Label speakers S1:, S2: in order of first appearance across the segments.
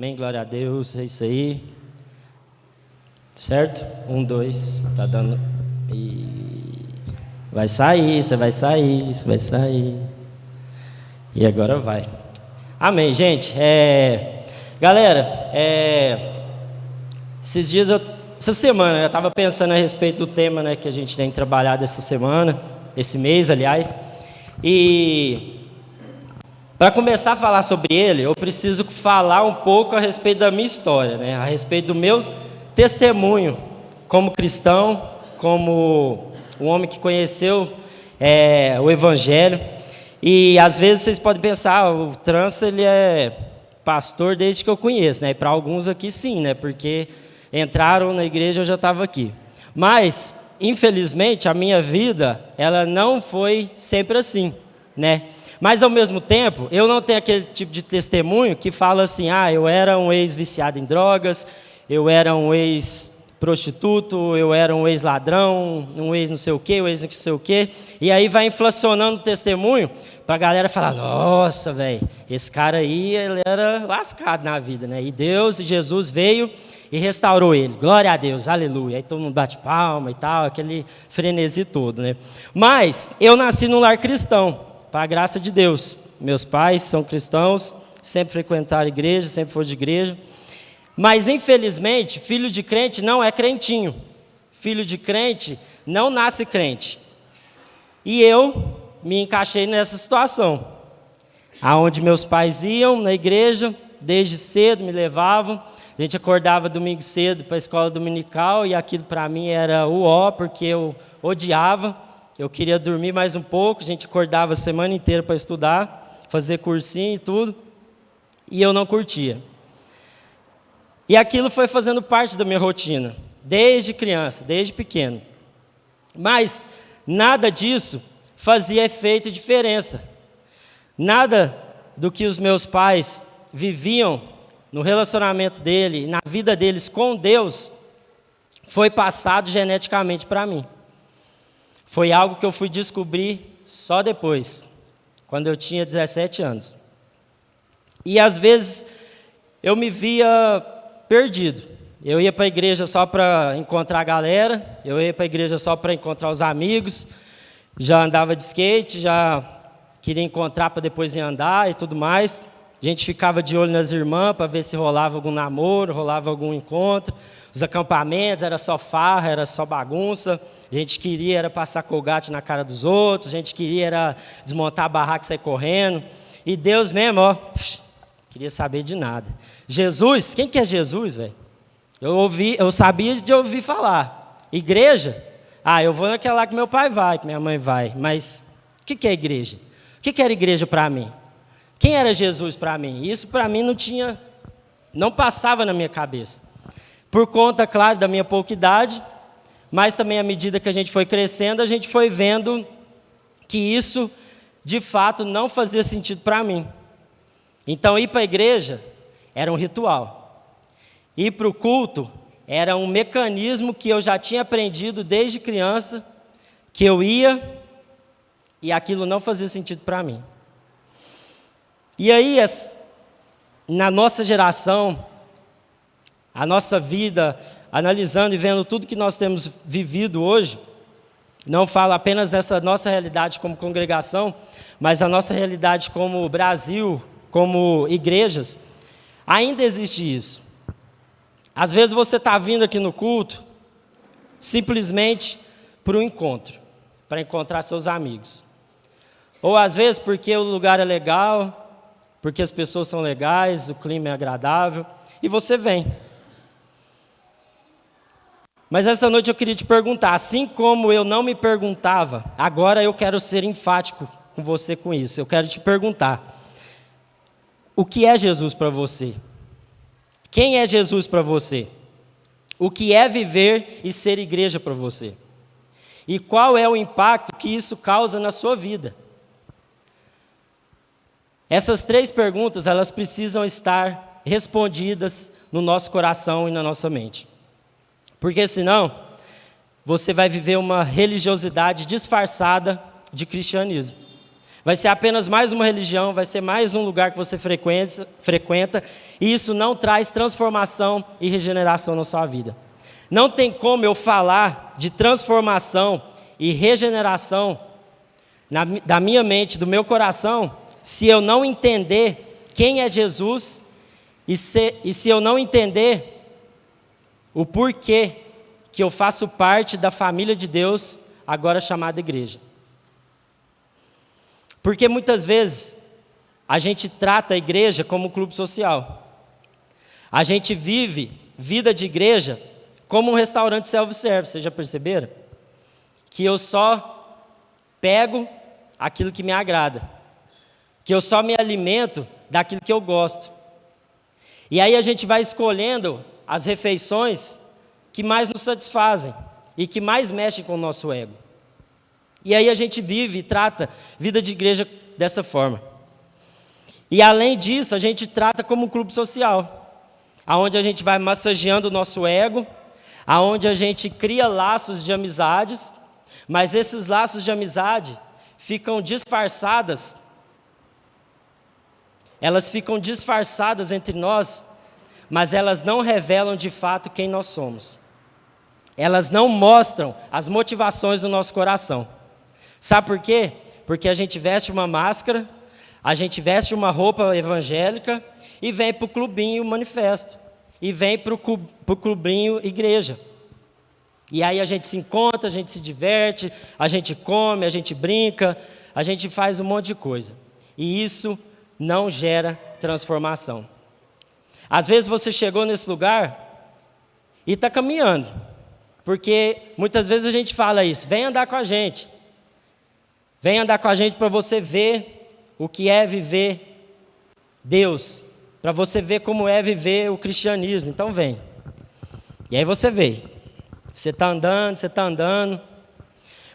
S1: Amém, glória a Deus, é isso aí. Certo? 1, 2, tá dando. E vai sair, você vai sair, você vai sair. E agora vai. Amém, gente. Galera, esses dias, essa semana, eu estava pensando a respeito do tema, né, que a gente tem trabalhado essa semana, esse mês, aliás. E para começar a falar sobre ele, eu preciso falar um pouco a respeito da minha história, né, a respeito do meu testemunho como cristão, como um homem que conheceu o Evangelho. E às vezes vocês podem pensar, o Trança, ele é pastor desde que eu conheço, né? E para alguns aqui sim, né? Porque entraram na igreja, eu já estava aqui. Mas, infelizmente, a minha vida, ela não foi sempre assim, né? Mas, ao mesmo tempo, eu não tenho aquele tipo de testemunho que fala assim, eu era um ex-viciado em drogas, eu era um ex-prostituto, eu era um ex-ladrão, um ex-não sei o quê, um ex-não sei o quê. E aí vai inflacionando o testemunho para a galera falar, nossa, velho, esse cara aí, ele era lascado na vida, né? E Deus e Jesus veio e restaurou ele. Glória a Deus, aleluia. Aí todo mundo bate palma e tal, aquele frenesi todo, né? Mas eu nasci num lar cristão. Para a graça de Deus, meus pais são cristãos, sempre frequentaram a igreja, sempre foram de igreja. Mas, infelizmente, filho de crente não é crentinho. Filho de crente não nasce crente. E eu me encaixei nessa situação, aonde meus pais iam na igreja, desde cedo me levavam. A gente acordava domingo cedo para a escola dominical e aquilo para mim era porque eu odiava. Eu queria dormir mais um pouco, a gente acordava a semana inteira para estudar, fazer cursinho e tudo, e eu não curtia. E aquilo foi fazendo parte da minha rotina, desde criança, desde pequeno. Mas nada disso fazia efeito e diferença. Nada do que os meus pais viviam no relacionamento dele, na vida deles com Deus, foi passado geneticamente para mim. Foi algo que eu fui descobrir só depois, quando eu tinha 17 anos. E às vezes eu me via perdido. Eu ia para a igreja só para encontrar a galera, eu ia para a igreja só para encontrar os amigos, já andava de skate, já queria encontrar para depois ir andar e tudo mais. A gente ficava de olho nas irmãs para ver se rolava algum namoro, rolava algum encontro. Os acampamentos era só farra, era só bagunça. A gente queria era passar colgate na cara dos outros, a gente queria era desmontar a barraca e sair correndo. E Deus mesmo, queria saber de nada. Jesus, quem que é Jesus, velho? Eu sabia de ouvir falar. Igreja? Eu vou naquela lá que meu pai vai, que minha mãe vai. Mas o que é igreja? O que era igreja para mim? Quem era Jesus para mim? Isso para mim não passava na minha cabeça. Por conta, claro, da minha pouca idade, mas também à medida que a gente foi crescendo, a gente foi vendo que isso, de fato, não fazia sentido para mim. Então, ir para a igreja era um ritual. Ir para o culto era um mecanismo que eu já tinha aprendido desde criança, que eu ia e aquilo não fazia sentido para mim. E aí, na nossa geração, a nossa vida, analisando e vendo tudo que nós temos vivido hoje, não falo apenas dessa nossa realidade como congregação, mas a nossa realidade como Brasil, como igrejas, ainda existe isso. Às vezes você está vindo aqui no culto simplesmente para um encontro, para encontrar seus amigos. Ou às vezes porque o lugar é legal, porque as pessoas são legais, o clima é agradável, e você vem. Mas essa noite eu queria te perguntar, assim como eu não me perguntava, agora eu quero ser enfático com você com isso. Eu quero te perguntar, o que é Jesus para você? Quem é Jesus para você? O que é viver e ser igreja para você? E qual é o impacto que isso causa na sua vida? Essas 3 perguntas, elas precisam estar respondidas no nosso coração e na nossa mente. Porque senão, você vai viver uma religiosidade disfarçada de cristianismo. Vai ser apenas mais uma religião, vai ser mais um lugar que você frequenta, e isso não traz transformação e regeneração na sua vida. Não tem como eu falar de transformação e regeneração da minha mente, do meu coração, se eu não entender quem é Jesus e se eu não entender o porquê que eu faço parte da família de Deus, agora chamada igreja. Porque muitas vezes a gente trata a igreja como um clube social. A gente vive vida de igreja como um restaurante self-service, vocês já perceberam? Que eu só pego aquilo que me agrada. Que eu só me alimento daquilo que eu gosto. E aí a gente vai escolhendo as refeições que mais nos satisfazem e que mais mexem com o nosso ego. E aí a gente vive e trata vida de igreja dessa forma. E além disso, a gente trata como um clube social, onde a gente vai massageando o nosso ego, onde a gente cria laços de amizades, mas esses laços de amizade ficam disfarçadas. Elas ficam disfarçadas entre nós, mas elas não revelam de fato quem nós somos. Elas não mostram as motivações do nosso coração. Sabe por quê? Porque a gente veste uma máscara, a gente veste uma roupa evangélica e vem para o clubinho manifesto. E vem para o clubinho igreja. E aí a gente se encontra, a gente se diverte, a gente come, a gente brinca, a gente faz um monte de coisa. E isso não gera transformação. Às vezes você chegou nesse lugar e está caminhando. Porque muitas vezes a gente fala isso, vem andar com a gente. Vem andar com a gente para você ver o que é viver Deus. Para você ver como é viver o cristianismo. Então vem. E aí você veio. Você está andando.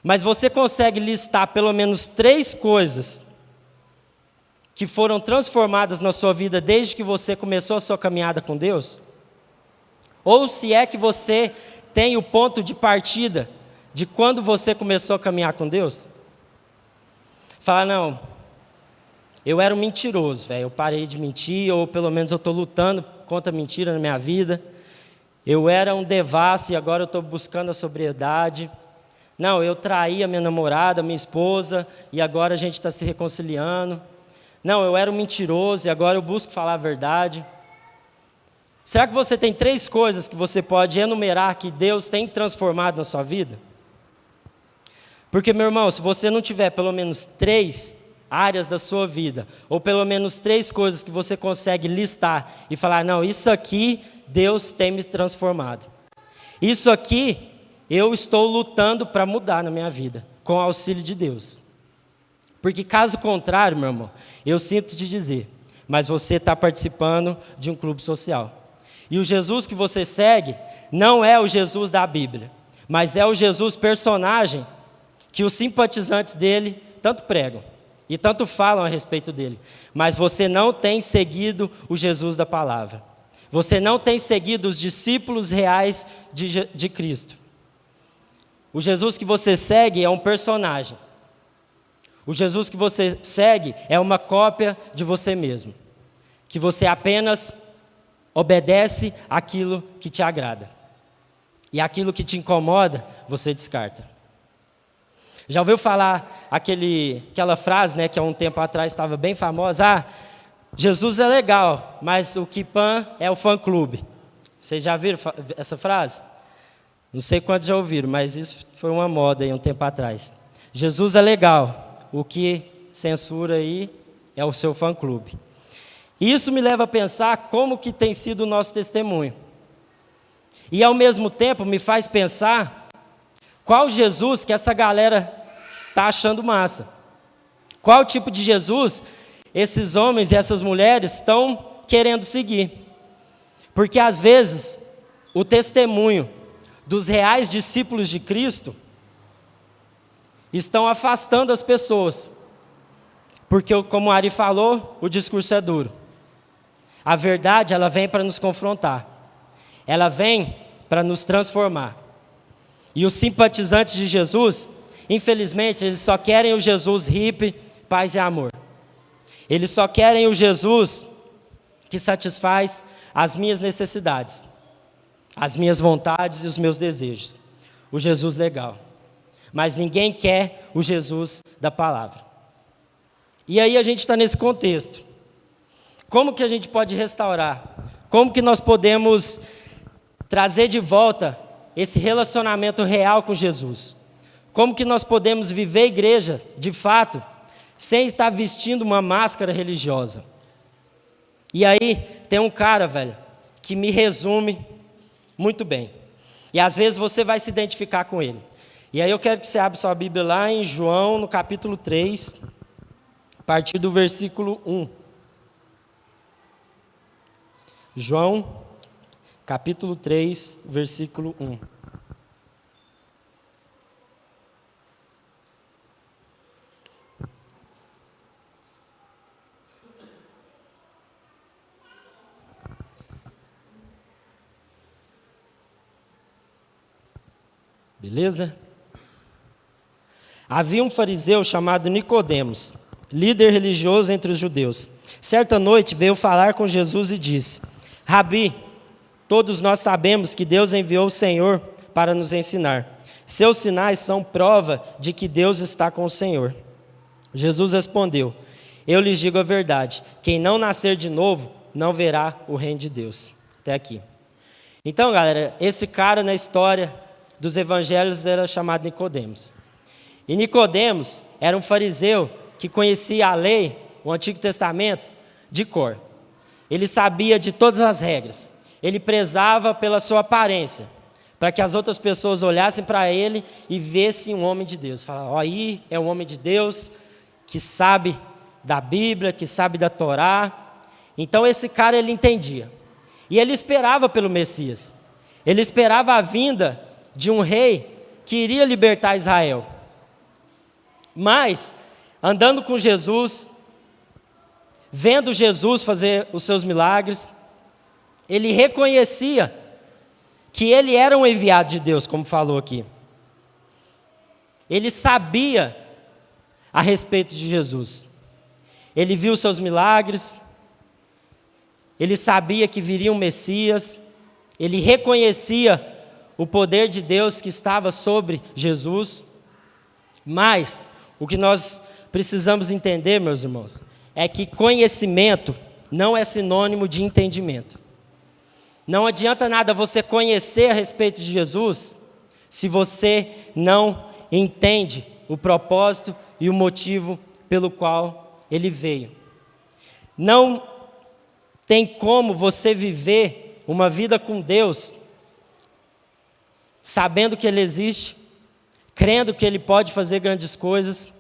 S1: Mas você consegue listar pelo menos 3 coisas que foram transformadas na sua vida desde que você começou a sua caminhada com Deus? Ou se é que você tem o ponto de partida de quando você começou a caminhar com Deus? Fala, não, eu era um mentiroso, velho, eu parei de mentir, ou pelo menos eu estou lutando contra a mentira na minha vida. Eu era um devasso e agora eu estou buscando a sobriedade. Não, eu traí a minha namorada, a minha esposa, e agora a gente está se reconciliando. Não, eu era um mentiroso e agora eu busco falar a verdade. Será que você tem 3 coisas que você pode enumerar que Deus tem transformado na sua vida? Porque, meu irmão, se você não tiver pelo menos 3 áreas da sua vida, ou pelo menos 3 coisas que você consegue listar e falar, não, isso aqui Deus tem me transformado. Isso aqui eu estou lutando para mudar na minha vida, com o auxílio de Deus. Porque caso contrário, meu irmão, eu sinto te dizer, mas você está participando de um clube social. E o Jesus que você segue não é o Jesus da Bíblia, mas é o Jesus personagem que os simpatizantes dele tanto pregam e tanto falam a respeito dele. Mas você não tem seguido o Jesus da palavra. Você não tem seguido os discípulos reais de Cristo. O Jesus que você segue é um personagem. O Jesus que você segue é uma cópia de você mesmo. Que você apenas obedece àquilo que te agrada. E aquilo que te incomoda, você descarta. Já ouviu falar aquela frase, né, que há um tempo atrás estava bem famosa? Jesus é legal, mas o Kipan é o fã-clube. Vocês já viram essa frase? Não sei quantos já ouviram, mas isso foi uma moda aí um tempo atrás. Jesus é legal, o que censura aí é o seu fã-clube. Isso me leva a pensar como que tem sido o nosso testemunho. E ao mesmo tempo me faz pensar qual Jesus que essa galera está achando massa. Qual tipo de Jesus esses homens e essas mulheres estão querendo seguir. Porque às vezes o testemunho dos reais discípulos de Cristo estão afastando as pessoas. Porque, como Ari falou, o discurso é duro. A verdade, ela vem para nos confrontar. Ela vem para nos transformar. E os simpatizantes de Jesus, infelizmente, eles só querem o Jesus hippie, paz e amor. Eles só querem o Jesus que satisfaz as minhas necessidades, as minhas vontades e os meus desejos. O Jesus legal. Mas ninguém quer o Jesus da palavra. E aí a gente está nesse contexto. Como que a gente pode restaurar? Como que nós podemos trazer de volta esse relacionamento real com Jesus? Como que nós podemos viver a igreja, de fato, sem estar vestindo uma máscara religiosa? E aí tem um cara, velho, que me resume muito bem. E às vezes você vai se identificar com ele. E aí eu quero que você abra sua Bíblia lá em João, no capítulo 3, a partir do versículo 1. João, capítulo 3, versículo 1. Beleza? Havia um fariseu chamado Nicodemos, líder religioso entre os judeus. Certa noite veio falar com Jesus e disse: Rabi, todos nós sabemos que Deus enviou o Senhor para nos ensinar. Seus sinais são prova de que Deus está com o Senhor. Jesus respondeu: Eu lhes digo a verdade, quem não nascer de novo não verá o reino de Deus. Até aqui. Então, galera, esse cara na história dos evangelhos era chamado Nicodemos. E Nicodemos era um fariseu que conhecia a lei, o Antigo Testamento, de cor. Ele sabia de todas as regras. Ele prezava pela sua aparência, para que as outras pessoas olhassem para ele e vissem um homem de Deus. Falavam: ó, aí é um homem de Deus que sabe da Bíblia, que sabe da Torá. Então esse cara, ele entendia. E ele esperava pelo Messias. Ele esperava a vinda de um rei que iria libertar Israel. Mas, andando com Jesus, vendo Jesus fazer os seus milagres, ele reconhecia que ele era um enviado de Deus, como falou aqui. Ele sabia a respeito de Jesus. Ele viu os seus milagres, ele sabia que viria um Messias, ele reconhecia o poder de Deus que estava sobre Jesus. Mas o que nós precisamos entender, meus irmãos, é que conhecimento não é sinônimo de entendimento. Não adianta nada você conhecer a respeito de Jesus se você não entende o propósito e o motivo pelo qual ele veio. Não tem como você viver uma vida com Deus sabendo que ele existe, crendo que ele pode fazer grandes coisas,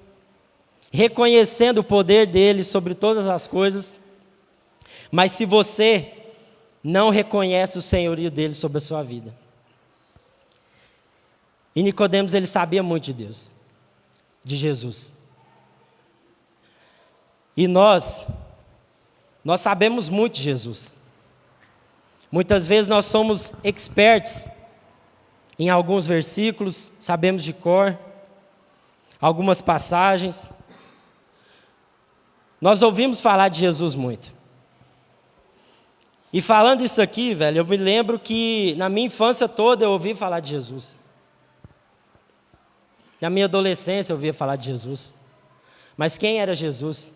S1: reconhecendo o poder dele sobre todas as coisas, mas se você não reconhece o senhorio dele sobre a sua vida. E Nicodemos, ele sabia muito de Deus, de Jesus. E nós sabemos muito de Jesus. Muitas vezes nós somos experts em alguns versículos, sabemos de cor, algumas passagens. Nós ouvimos falar de Jesus muito. E falando isso aqui, velho, eu me lembro que na minha infância toda eu ouvi falar de Jesus. Na minha adolescência eu ouvia falar de Jesus. Mas quem era Jesus?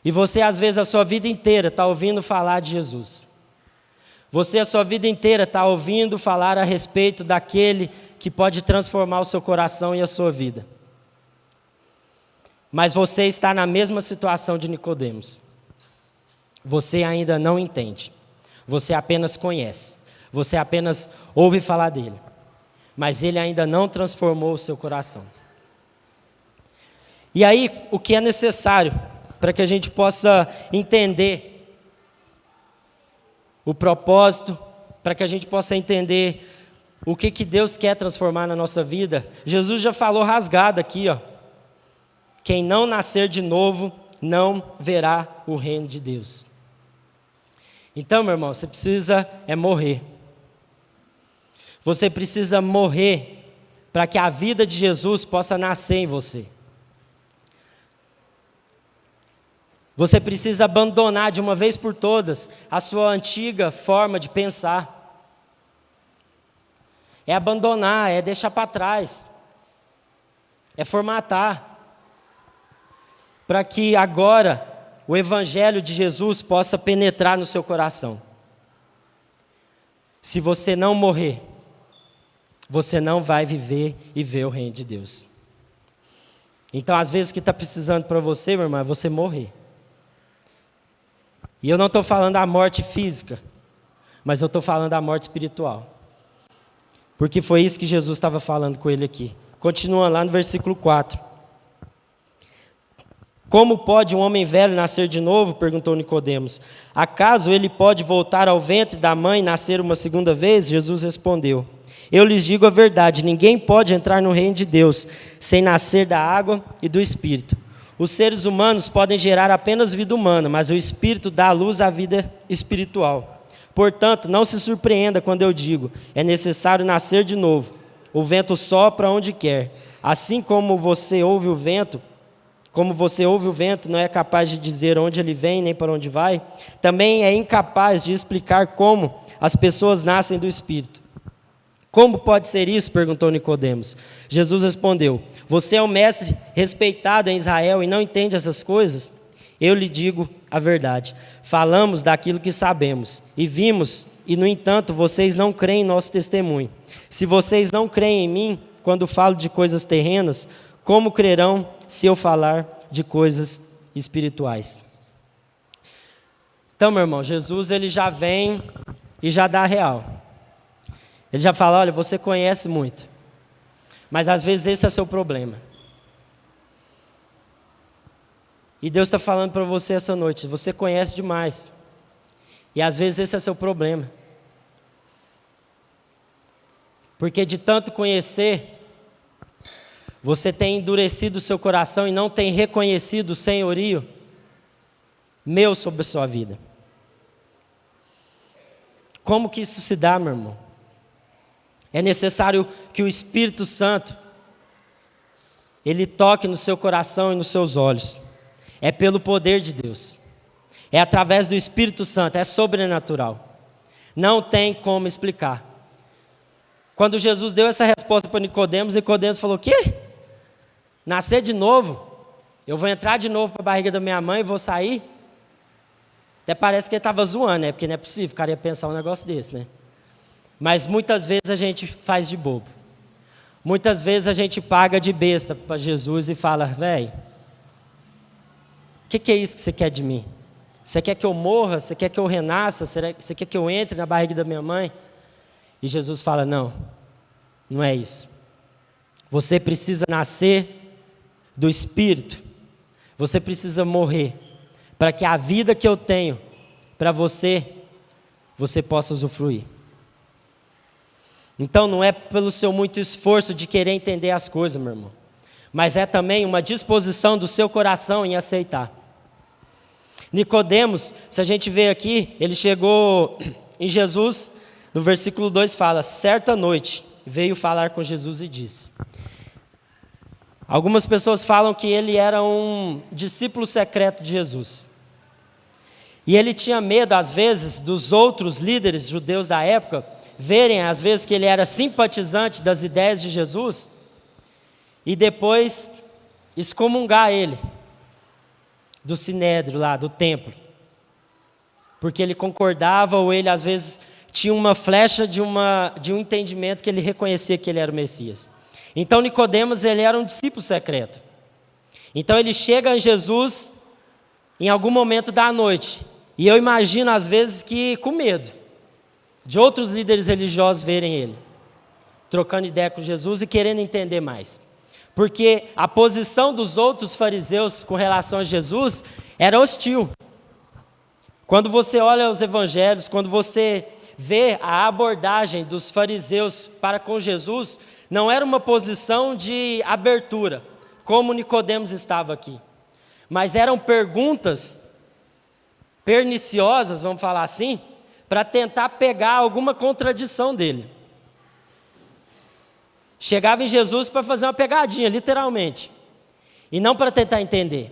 S1: E você, às vezes, a sua vida inteira está ouvindo falar de Jesus. Você, a sua vida inteira, está ouvindo falar a respeito daquele que pode transformar o seu coração e a sua vida. Mas você está na mesma situação de Nicodemos. Você ainda não entende. Você apenas conhece. Você apenas ouve falar dele. Mas ele ainda não transformou o seu coração. E aí, o que é necessário para que a gente possa entender o propósito, para que a gente possa entender o que Deus quer transformar na nossa vida? Jesus já falou rasgado aqui, ó. Quem não nascer de novo não verá o reino de Deus. Então, meu irmão, você precisa morrer. Você precisa morrer para que a vida de Jesus possa nascer em você. Você precisa abandonar de uma vez por todas a sua antiga forma de pensar. É abandonar, é deixar para trás. É formatar. Para que agora o Evangelho de Jesus possa penetrar no seu coração. Se você não morrer, você não vai viver e ver o reino de Deus. Então, às vezes, o que está precisando para você, meu irmão, é você morrer. E eu não estou falando da morte física, mas eu estou falando da morte espiritual. Porque foi isso que Jesus estava falando com ele aqui. Continua lá no versículo 4. Como pode um homem velho nascer de novo? Perguntou Nicodemos. Acaso ele pode voltar ao ventre da mãe e nascer uma segunda vez? Jesus respondeu. Eu lhes digo a verdade, ninguém pode entrar no reino de Deus sem nascer da água e do Espírito. Os seres humanos podem gerar apenas vida humana, mas o Espírito dá à luz à vida espiritual. Portanto, não se surpreenda quando eu digo, é necessário nascer de novo. O vento sopra onde quer. Assim como você ouve o vento, não é capaz de dizer onde ele vem nem para onde vai, também é incapaz de explicar como as pessoas nascem do Espírito. Como pode ser isso? Perguntou Nicodemos. Jesus respondeu, você é um mestre respeitado em Israel e não entende essas coisas? Eu lhe digo a verdade. Falamos daquilo que sabemos e vimos, e no entanto vocês não creem em nosso testemunho. Se vocês não creem em mim, quando falo de coisas terrenas, como crerão se eu falar de coisas espirituais? Então, meu irmão, Jesus ele já vem e já dá a real. Ele já fala, olha, você conhece muito, mas às vezes esse é seu problema. E Deus está falando para você essa noite, você conhece demais, e às vezes esse é seu problema. Porque de tanto conhecer, você tem endurecido o seu coração e não tem reconhecido o senhorio meu sobre a sua vida. Como que isso se dá, meu irmão? É necessário que o Espírito Santo, ele toque no seu coração e nos seus olhos. É pelo poder de Deus. É através do Espírito Santo, é sobrenatural. Não tem como explicar. Quando Jesus deu essa resposta para Nicodemos, Nicodemos falou, o quê? Nascer de novo? Eu vou entrar de novo para a barriga da minha mãe e vou sair? Até parece que ele estava zoando, né? Porque não é possível, o cara ia pensar um negócio desse, né? Mas muitas vezes a gente faz de bobo. Muitas vezes a gente paga de besta para Jesus e fala, velho, o que é isso que você quer de mim? Você quer que eu morra? Você quer que eu renasça? Você quer que eu entre na barriga da minha mãe? E Jesus fala, não, não é isso. Você precisa nascer do Espírito. Você precisa morrer para que a vida que eu tenho para você, você possa usufruir. Então não é pelo seu muito esforço de querer entender as coisas, meu irmão, mas é também uma disposição do seu coração em aceitar. Nicodemos, se a gente vê aqui, ele chegou em Jesus, no versículo 2 fala, certa noite veio falar com Jesus e disse. Algumas pessoas falam que ele era um discípulo secreto de Jesus. E ele tinha medo, às vezes, dos outros líderes judeus da época, verem, às vezes, que ele era simpatizante das ideias de Jesus e depois excomungar ele do sinédrio lá, do templo. Porque ele concordava ou ele, às vezes, tinha uma flecha de um entendimento que ele reconhecia que ele era o Messias. Então, Nicodemos, ele era um discípulo secreto. Então, ele chega em Jesus em algum momento da noite. E eu imagino, às vezes, que com medo de outros líderes religiosos verem ele, trocando ideia com Jesus e querendo entender mais. Porque a posição dos outros fariseus com relação a Jesus era hostil. Quando você olha os evangelhos, quando você vê a abordagem dos fariseus para com Jesus, não era uma posição de abertura, como Nicodemos estava aqui. Mas eram perguntas perniciosas, vamos falar assim, para tentar pegar alguma contradição dele. Chegava em Jesus para fazer uma pegadinha, literalmente, e não para tentar entender.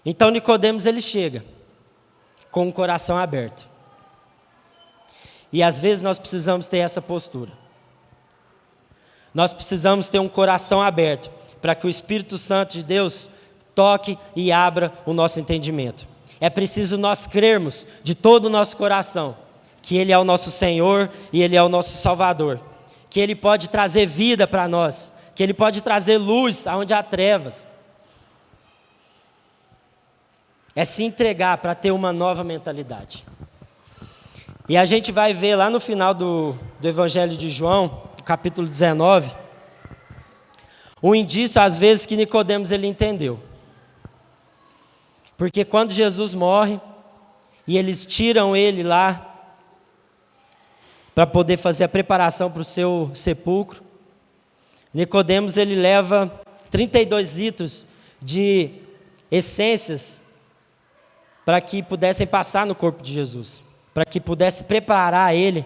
S1: Então Nicodemos ele chega com o coração aberto. E às vezes nós precisamos ter essa postura. Nós precisamos ter um coração aberto para que o Espírito Santo de Deus toque e abra o nosso entendimento. É preciso nós crermos de todo o nosso coração que Ele é o nosso Senhor e Ele é o nosso Salvador. Que Ele pode trazer vida para nós, que Ele pode trazer luz aonde há trevas. É se entregar para ter uma nova mentalidade. E a gente vai ver lá no final do Evangelho de João, capítulo 19, um indício às vezes que Nicodemos ele entendeu. Porque quando Jesus morre e eles tiram ele lá para poder fazer a preparação para o seu sepulcro, Nicodemos ele leva 32 litros de essências para que pudessem passar no corpo de Jesus, para que pudesse preparar ele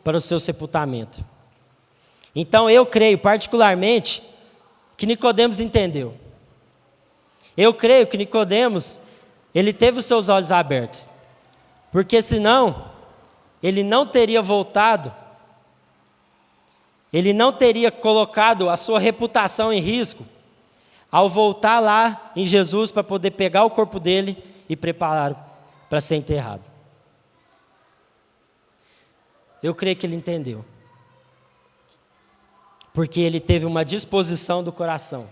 S1: para o seu sepultamento. Então eu creio particularmente que Nicodemos entendeu. Eu creio que Nicodemos ele teve os seus olhos abertos, porque senão ele não teria voltado, ele não teria colocado a sua reputação em risco ao voltar lá em Jesus para poder pegar o corpo dele e preparar para ser enterrado. Eu creio que ele entendeu, porque ele teve uma disposição do coração.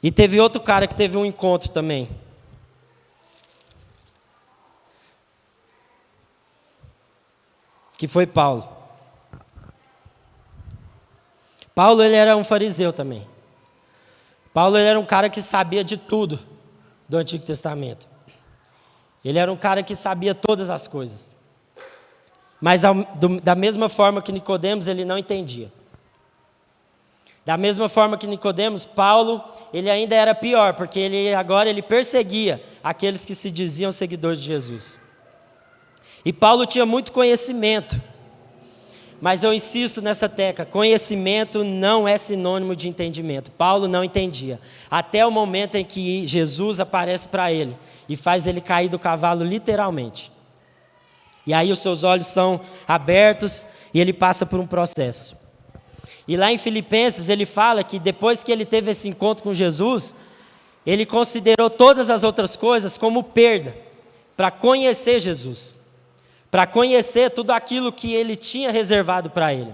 S1: E teve outro cara que teve um encontro também. Que foi Paulo. Paulo ele era um fariseu também. Paulo ele era um cara que sabia de tudo do Antigo Testamento. Ele era um cara que sabia todas as coisas. Mas da mesma forma que Nicodemos, ele não entendia. Da mesma forma que Nicodemos, Paulo, ele ainda era pior, porque agora ele perseguia aqueles que se diziam seguidores de Jesus. E Paulo tinha muito conhecimento, mas eu insisto nessa tecla, conhecimento não é sinônimo de entendimento. Paulo não entendia, até o momento em que Jesus aparece para ele e faz ele cair do cavalo literalmente. E aí os seus olhos são abertos e ele passa por um processo. E lá em Filipenses ele fala que depois que ele teve esse encontro com Jesus, ele considerou todas as outras coisas como perda, para conhecer Jesus, para conhecer tudo aquilo que ele tinha reservado para ele.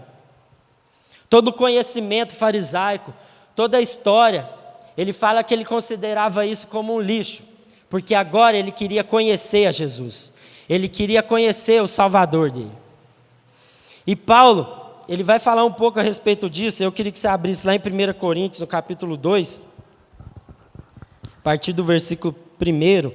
S1: Todo o conhecimento farisaico, toda a história, ele fala que ele considerava isso como um lixo, porque agora ele queria conhecer a Jesus, ele queria conhecer o Salvador dele. E Paulo, ele vai falar um pouco a respeito disso. Eu queria que você abrisse lá em 1 Coríntios, no capítulo 2, a partir do versículo 1.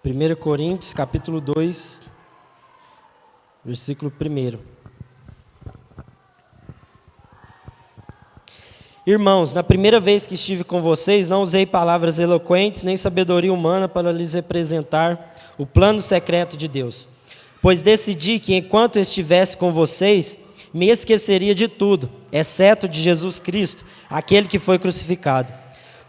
S1: Primeiro Coríntios, capítulo 2, versículo 1. Irmãos, na primeira vez que estive com vocês, não usei palavras eloquentes, nem sabedoria humana para lhes representar o plano secreto de Deus. Pois decidi que enquanto estivesse com vocês, me esqueceria de tudo, exceto de Jesus Cristo, aquele que foi crucificado.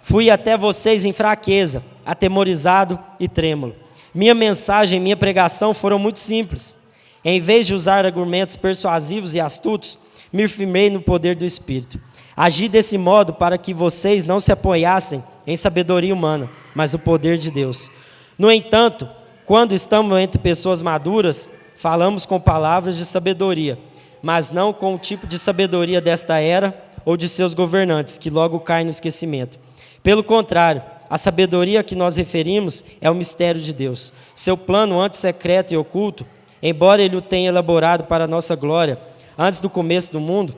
S1: Fui até vocês em fraqueza, atemorizado e trêmulo. Minha mensagem e minha pregação foram muito simples. Em vez de usar argumentos persuasivos e astutos, me firmei no poder do Espírito. Agi desse modo para que vocês não se apoiassem em sabedoria humana, mas no poder de Deus. No entanto, quando estamos entre pessoas maduras, falamos com palavras de sabedoria, mas não com o tipo de sabedoria desta era ou de seus governantes, que logo caem no esquecimento. Pelo contrário, a sabedoria a que nós referimos é o mistério de Deus. Seu plano antes secreto e oculto, embora ele o tenha elaborado para a nossa glória, antes do começo do mundo,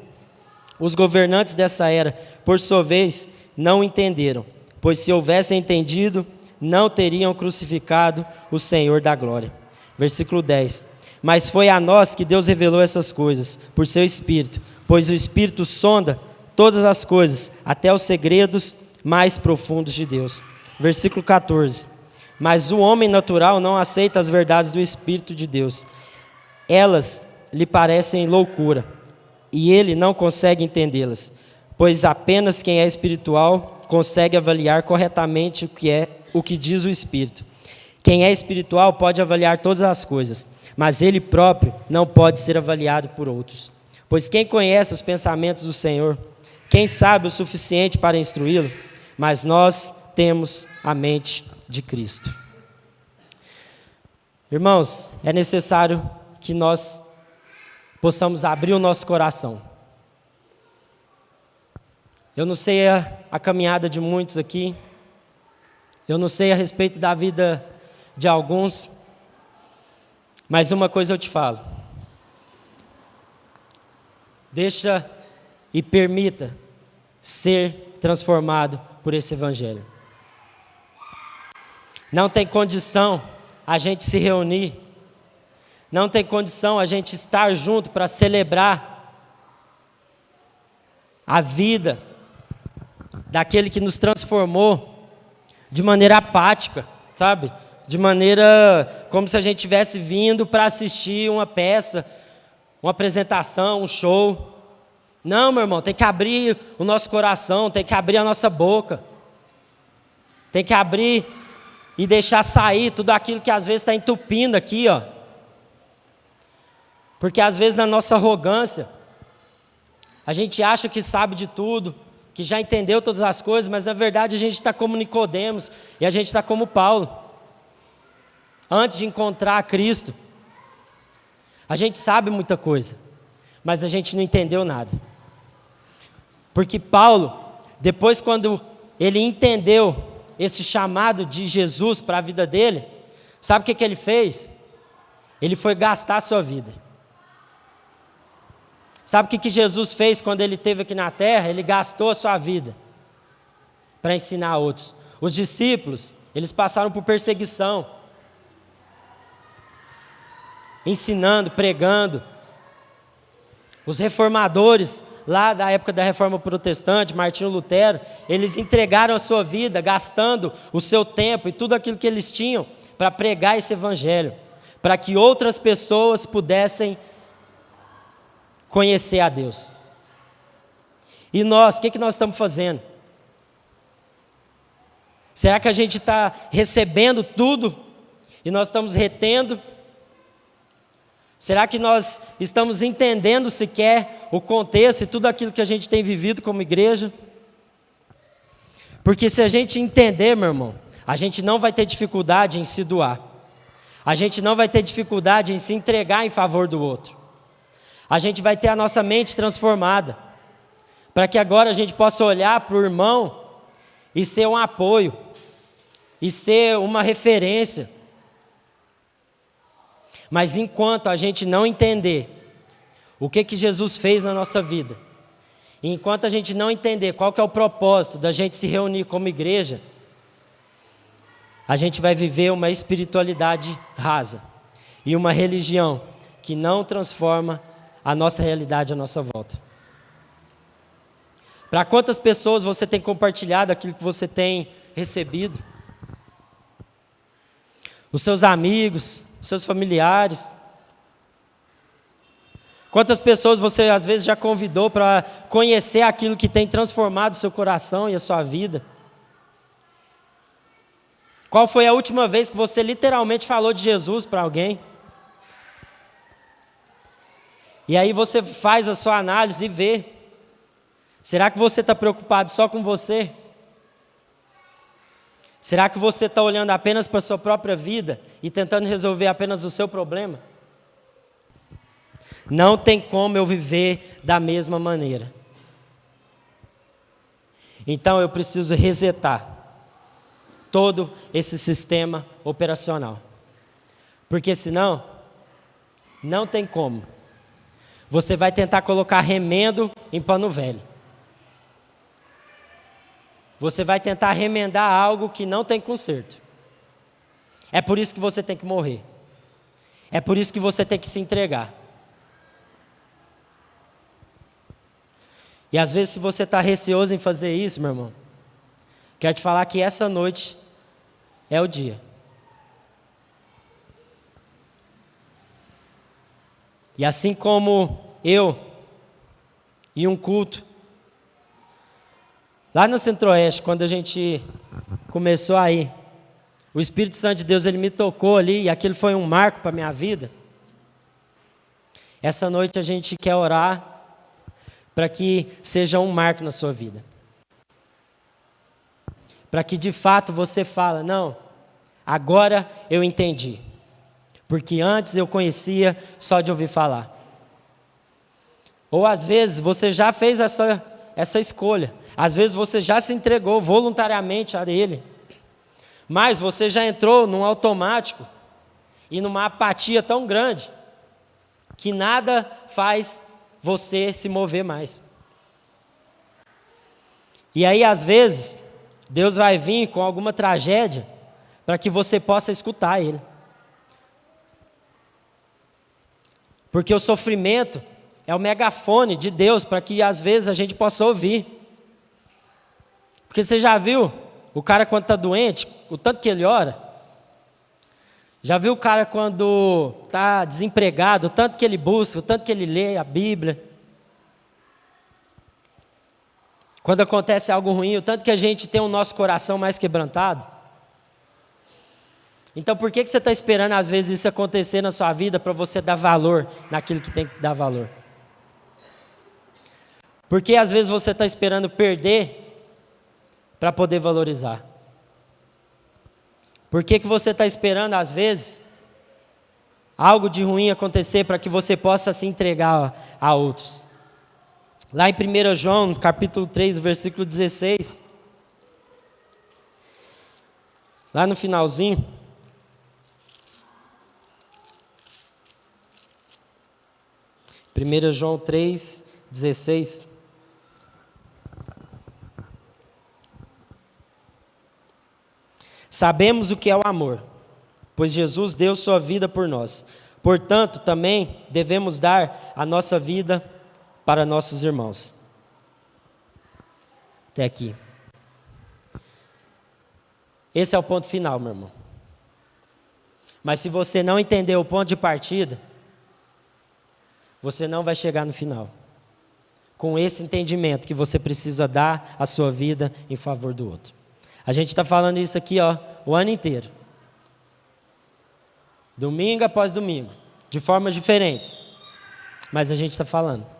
S1: os governantes dessa era, por sua vez, não entenderam, pois se houvessem entendido, não teriam crucificado o Senhor da glória. Versículo 10. Mas foi a nós que Deus revelou essas coisas, por seu Espírito, pois o Espírito sonda todas as coisas, até os segredos mais profundos de Deus. Versículo 14. Mas o homem natural não aceita as verdades do Espírito de Deus. Elas lhe parecem loucura, e ele não consegue entendê-las, pois apenas quem é espiritual consegue avaliar corretamente o que diz o Espírito. Quem é espiritual pode avaliar todas as coisas, mas ele próprio não pode ser avaliado por outros. Pois quem conhece os pensamentos do Senhor? Quem sabe o suficiente para instruí-lo? Mas nós temos a mente de Cristo. Irmãos, é necessário que nós possamos abrir o nosso coração. Eu não sei a caminhada de muitos aqui, eu não sei a respeito da vida de alguns, mas uma coisa eu te falo: deixa e permita ser transformado por esse Evangelho. Não tem condição a gente se reunir, não tem condição a gente estar junto para celebrar a vida daquele que nos transformou de maneira apática, sabe? De maneira como se a gente tivesse vindo para assistir uma peça, uma apresentação, um show. Não, meu irmão, tem que abrir o nosso coração, tem que abrir a nossa boca, tem que abrir e deixar sair tudo aquilo que às vezes está entupindo aqui, ó. Porque às vezes na nossa arrogância, a gente acha que sabe de tudo, que já entendeu todas as coisas, mas na verdade a gente está como Nicodemos e a gente está como Paulo. Antes de encontrar Cristo, a gente sabe muita coisa, mas a gente não entendeu nada. Porque Paulo, depois quando ele entendeu esse chamado de Jesus para a vida dele, sabe o que ele fez? Ele foi gastar a sua vida. Sabe o que Jesus fez quando ele esteve aqui na terra? Ele gastou a sua vida para ensinar outros. Os discípulos, eles passaram por perseguição, ensinando, pregando. Os reformadores, lá da época da Reforma Protestante, Martinho Lutero, eles entregaram a sua vida, gastando o seu tempo e tudo aquilo que eles tinham para pregar esse Evangelho, para que outras pessoas pudessem conhecer a Deus. E nós, o que nós estamos fazendo? Será que a gente está recebendo tudo e nós estamos retendo? Será que nós estamos entendendo sequer o contexto e tudo aquilo que a gente tem vivido como igreja? Porque se a gente entender, meu irmão, a gente não vai ter dificuldade em se doar. A gente não vai ter dificuldade em se entregar em favor do outro. A gente vai ter a nossa mente transformada, para que agora a gente possa olhar para o irmão e ser um apoio, e ser uma referência. Mas enquanto a gente não entender o que Jesus fez na nossa vida, e enquanto a gente não entender qual que é o propósito da gente se reunir como igreja, a gente vai viver uma espiritualidade rasa e uma religião que não transforma a nossa realidade à nossa volta. Para quantas pessoas você tem compartilhado aquilo que você tem recebido? Os seus amigos, os seus familiares. Quantas pessoas você às vezes já convidou para conhecer aquilo que tem transformado o seu coração e a sua vida? Qual foi a última vez que você literalmente falou de Jesus para alguém? E aí você faz a sua análise e vê. Será que você está preocupado só com você? Será que você está olhando apenas para a sua própria vida e tentando resolver apenas o seu problema? Não tem como eu viver da mesma maneira. Então eu preciso resetar todo esse sistema operacional. Porque senão, não tem como. Você vai tentar colocar remendo em pano velho. Você vai tentar remendar algo que não tem conserto. É por isso que você tem que morrer. É por isso que você tem que se entregar. E às vezes, se você está receoso em fazer isso, meu irmão, Quero te falar que essa noite é o dia. E assim como eu e um culto, lá no Centro-Oeste, quando a gente começou a ir, o Espírito Santo de Deus, ele me tocou ali, e aquilo foi um marco para a minha vida. Essa noite a gente quer orar para que seja um marco na sua vida. Para que de fato você fala, não, agora eu entendi. Porque antes eu conhecia só de ouvir falar. Ou às vezes você já fez essa escolha. Às vezes você já se entregou voluntariamente a Ele. Mas você já entrou num automático e numa apatia tão grande que nada faz você se mover mais. E aí, às vezes, Deus vai vir com alguma tragédia para que você possa escutar Ele. Porque o sofrimento é o megafone de Deus para que às vezes a gente possa ouvir. Porque você já viu o cara quando está doente, o tanto que ele ora? Já viu o cara quando está desempregado, o tanto que ele busca, o tanto que ele lê a Bíblia? Quando acontece algo ruim, o tanto que a gente tem o nosso coração mais quebrantado? Então por que você está esperando às vezes isso acontecer na sua vida para você dar valor naquilo que tem que dar valor? Por que às vezes você está esperando perder para poder valorizar? Por que você está esperando às vezes algo de ruim acontecer para que você possa se entregar a outros? Lá em 1 João, capítulo 3, versículo 16, lá no finalzinho, João 3, 16. Sabemos o que é o amor, pois Jesus deu sua vida por nós. Portanto, também devemos dar a nossa vida para nossos irmãos. Até aqui. Esse é o ponto final, meu irmão. Mas se você não entender o ponto de partida, você não vai chegar no final. Com esse entendimento que você precisa dar a sua vida em favor do outro. A gente está falando isso aqui, o ano inteiro. Domingo após domingo. De formas diferentes. Mas a gente está falando.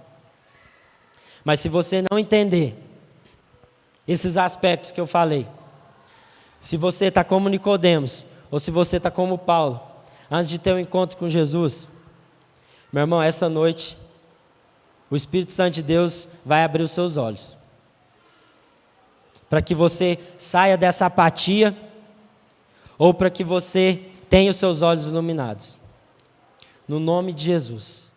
S1: Mas se você não entender esses aspectos que eu falei, se você está como Nicodemos, ou se você está como Paulo, antes de ter um encontro com Jesus, meu irmão, essa noite, o Espírito Santo de Deus vai abrir os seus olhos. Para que você saia dessa apatia, ou para que você tenha os seus olhos iluminados. No nome de Jesus.